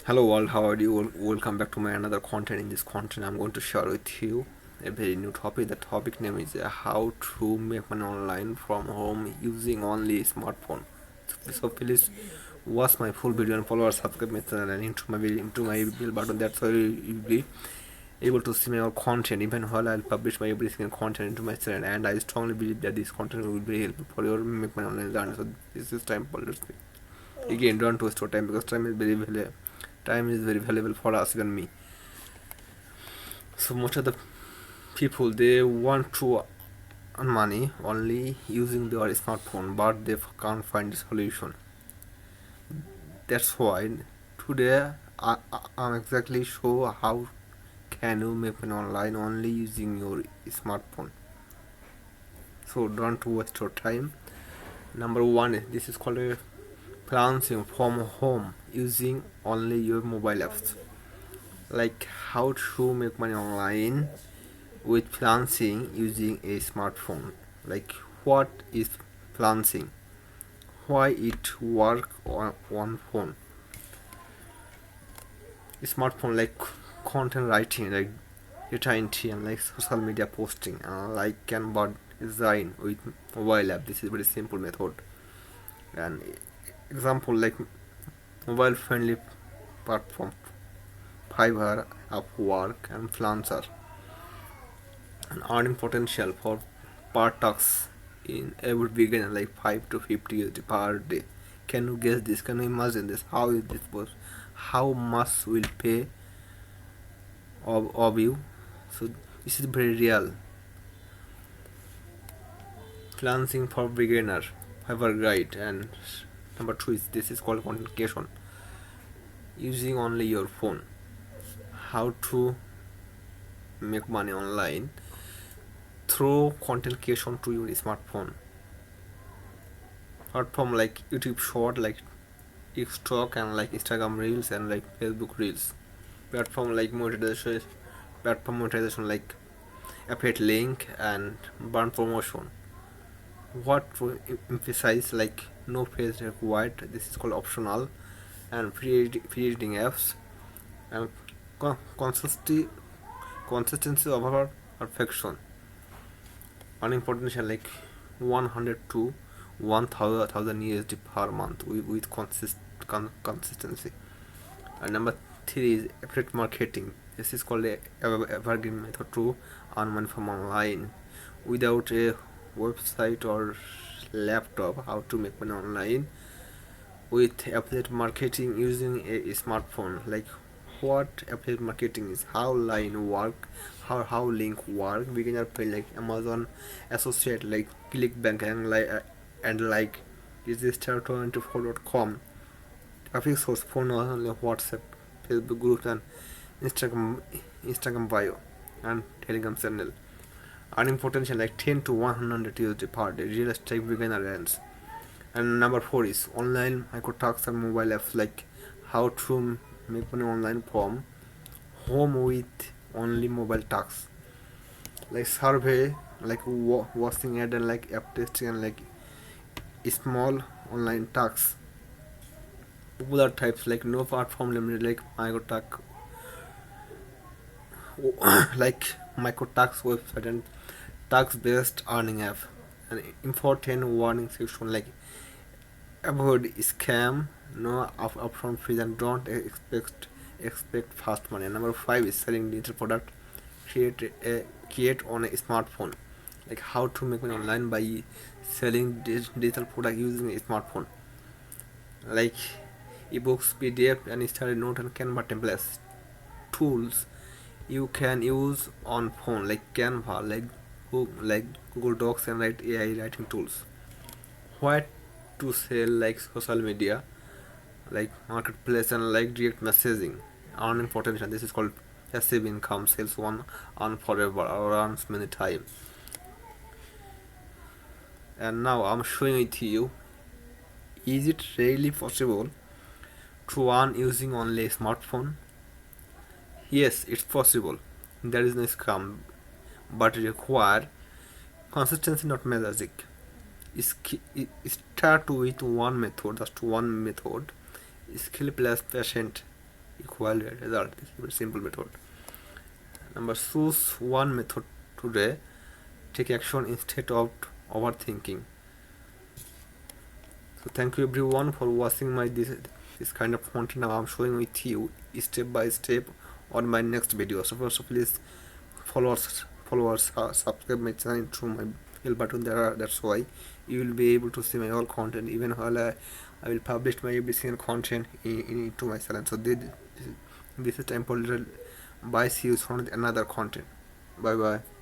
Hello world, how are you? Welcome back to my another content. In this content, I'm going to share with you a very new topic. The topic name is how to make money online from home using only smartphone. So please watch my full video and follow or subscribe my channel and into my bell button. That's why you'll be able to see my all content even while I'll publish my every single content into my channel. And I strongly believe that this content will be helpful for your make money online journey. So this is time for let's again, don't waste your time because time is very valuable for us, even me. So most of the people they want to earn money only using their smartphone, but they can't find the solution. That's why today I'm exactly show how can you make money online only using your smartphone. So don't waste your time. Number one, this is called a freelancing from home using only your mobile apps. Like how to make money online with freelancing using a smartphone. Like what is freelancing? Why it work on phone? Smartphone like content writing, like data entry, and like social media posting, like Canva design with mobile app. This is very simple method. And example like mobile friendly platform, Fiverr, Upwork, and Freelancer. And earning potential for per task in every beginner like 5 to 50 USD per day. Can you guess this? Can you imagine this? How is this possible? How much will pay of you? So this is very real. Freelancing for beginner, Fiverr guide, and number two is this is called content creation using only your phone. How to make money online through content creation to your smartphone. Platform like YouTube Short, like TikTok, and like Instagram Reels, and like Facebook Reels. Platform like monetization, like affiliate link and brand promotion. What to emphasize, like no page required. This is called optional, and free editing apps, and consistency over perfection. Earning potential like 100 to 1000 USD per month with consistency. And number three is affiliate marketing. This is called a evergreen method to earn money from online without a website or laptop. How to make money online with affiliate marketing using a smartphone. Like what affiliate marketing is, how line work, how link work. Beginner pay like Amazon associate like Clickbank and like register24.com. Traffic source phone only WhatsApp, Facebook groups, and Instagram bio, and Telegram channel. Earning potential like 10 to 100 USD per day. Real estate beginner earns. And number four is online micro tasks and mobile apps, like how to make money online from home with only mobile tasks, like survey, like watching ad, and like app testing, and like small online tasks. Popular types like no platform limited, like micro task, like micro task website, and task based earning app. And important warning section, like avoid scam, no upfront fees, and don't expect fast money. Number five is selling digital product. Create on a smartphone. Like how to make money online by selling digital product using a smartphone. Like ebooks, PDF, and study note, and Canva templates. Tools you can use on phone like Canva, like Google Docs, and like AI writing tools. What to sell, like social media, like marketplace, and like direct messaging. Earning potential, this is called passive income. Sales one earn forever or earns many times. And now I'm showing it to you. Is it really possible to earn using only a smartphone? Yes, it's possible. There is no scam, but it require consistency, not magic. Start with one method, just one method. Skill plus patient equal result. This is a very simple method. Number, choose one method today. Take action instead of overthinking. So thank you everyone for watching my this kind of content now I'm showing with you step by step on my next video. So first, please subscribe my channel through my bell button there. That's why you will be able to see my all content even while I will publish my every single content into my channel. So this is time for little bye. See you on another content. Bye bye.